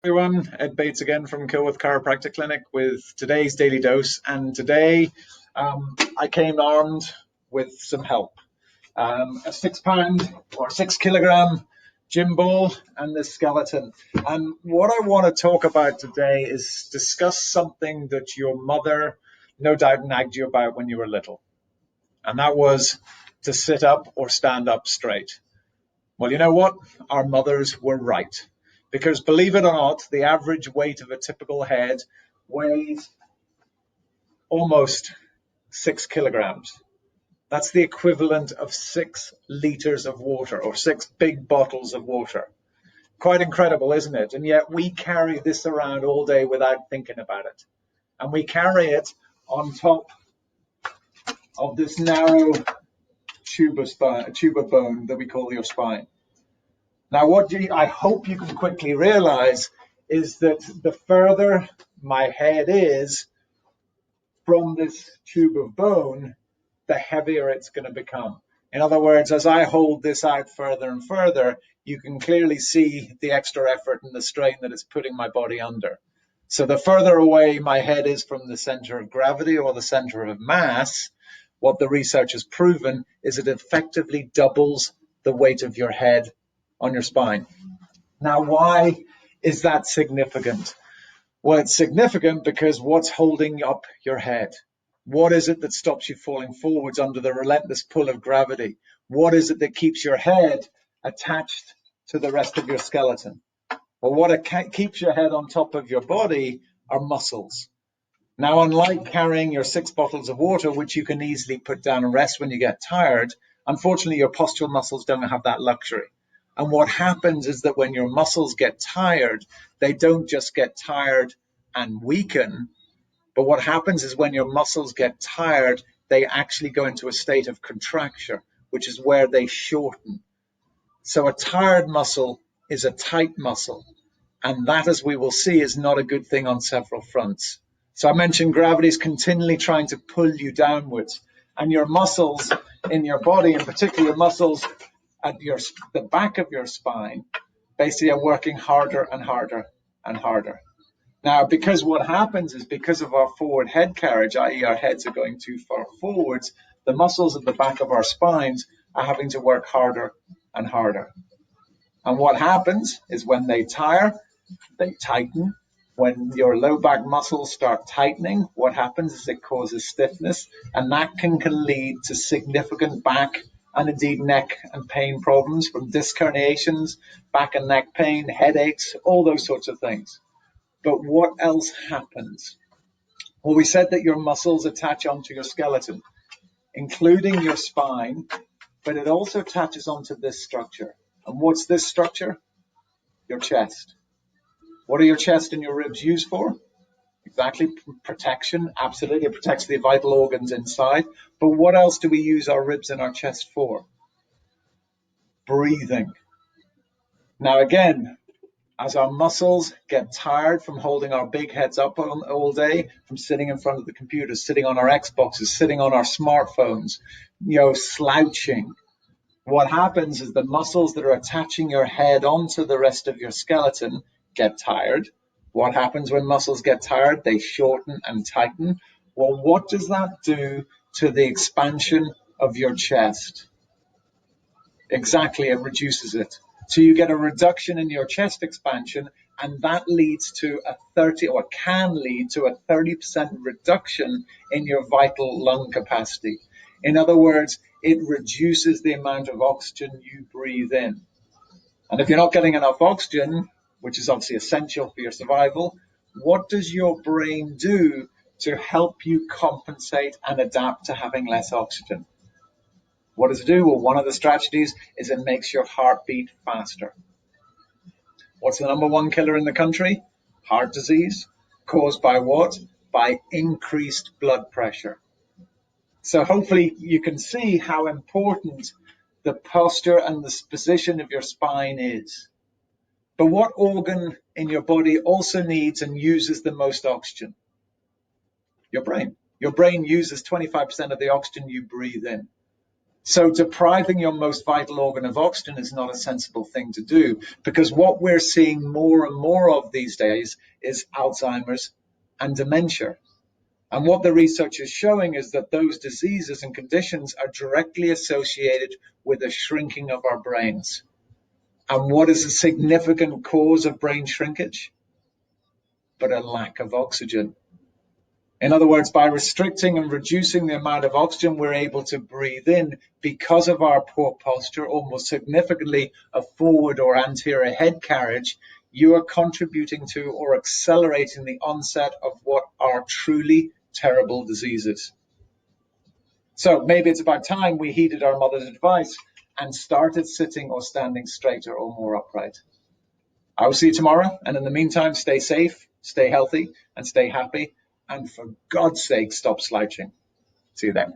Everyone, Ed Bates again from Kilworth Chiropractic Clinic with today's Daily Dose. And today I came armed with some help. A 6 pound or 6 kilogram gym ball and this skeleton. And what I want to talk about today is discuss something that your mother no doubt nagged you about when you were little. And that was to sit up or stand up straight. Well, you know what? Our mothers were right. Because believe it or not, the average weight of a typical head weighs almost 6 kilograms. That's the equivalent of 6 liters of water or 6 big bottles of water. Quite incredible, isn't it? And yet we carry this around all day without thinking about it. And we carry it on top of this narrow tube of bone that we call your spine. Now, I hope you can quickly realize is that the further my head is from this tube of bone, the heavier it's going to become. In other words, as I hold this out further and further, you can clearly see the extra effort and the strain that it's putting my body under. So the further away my head is from the center of gravity or the center of mass, what the research has proven is it effectively doubles the weight of your head on your spine. Now, why is that significant? Well, it's significant because what's holding up your head? What is it that stops you falling forwards under the relentless pull of gravity? What is it that keeps your head attached to the rest of your skeleton? Well, what keeps your head on top of your body are muscles. Now, unlike carrying your 6 bottles of water, which you can easily put down and rest when you get tired, unfortunately, your postural muscles don't have that luxury. And what happens is that when your muscles get tired, they don't just get tired and weaken, but what happens is when your muscles get tired, they actually go into a state of contraction, which is where they shorten. So a tired muscle is a tight muscle. And that, as we will see, is not a good thing on several fronts. So I mentioned gravity is continually trying to pull you downwards. And your muscles in your body, in particular your muscles at the back of your spine, basically are working harder and harder and harder. Now, because what happens is because of our forward head carriage, i.e. our heads are going too far forwards, the muscles at the back of our spines are having to work harder and harder. And what happens is when they tire, they tighten. When your low back muscles start tightening, what happens is it causes stiffness, and that can lead to significant back and indeed neck and pain problems, from disc herniations, back and neck pain, headaches, all those sorts of things. But what else happens? Well, we said that your muscles attach onto your skeleton, including your spine, but it also attaches onto this structure. And what's this structure? Your chest. What are your chest and your ribs used for? Exactly, protection. Absolutely, it protects the vital organs inside. But what else do we use our ribs and our chest for? Breathing. Now again, as our muscles get tired from holding our big heads up all day, from sitting in front of the computer, sitting on our Xboxes, sitting on our smartphones, slouching, what happens is the muscles that are attaching your head onto the rest of your skeleton get tired. What happens when muscles get tired? They shorten and tighten. Well, what does that do to the expansion of your chest? Exactly, it reduces it. So you get a reduction in your chest expansion, and that leads to can lead to a 30% reduction in your vital lung capacity. In other words, it reduces the amount of oxygen you breathe in. And if you're not getting enough oxygen, which is obviously essential for your survival, what does your brain do to help you compensate and adapt to having less oxygen? What does it do? Well, one of the strategies is it makes your heart beat faster. What's the number one killer in the country? Heart disease. Caused by what? By increased blood pressure. So hopefully you can see how important the posture and the position of your spine is. But what organ in your body also needs and uses the most oxygen? Your brain. Your brain uses 25% of the oxygen you breathe in. So depriving your most vital organ of oxygen is not a sensible thing to do, because what we're seeing more and more of these days is Alzheimer's and dementia. And what the research is showing is that those diseases and conditions are directly associated with a shrinking of our brains. And what is a significant cause of brain shrinkage? But a lack of oxygen. In other words, by restricting and reducing the amount of oxygen we're able to breathe in because of our poor posture, or more significantly, a forward or anterior head carriage, you are contributing to or accelerating the onset of what are truly terrible diseases. So maybe it's about time we heeded our mother's advice and started sitting or standing straighter or more upright. I will see you tomorrow. And in the meantime, stay safe, stay healthy, and stay happy. And for God's sake, stop slouching. See you then.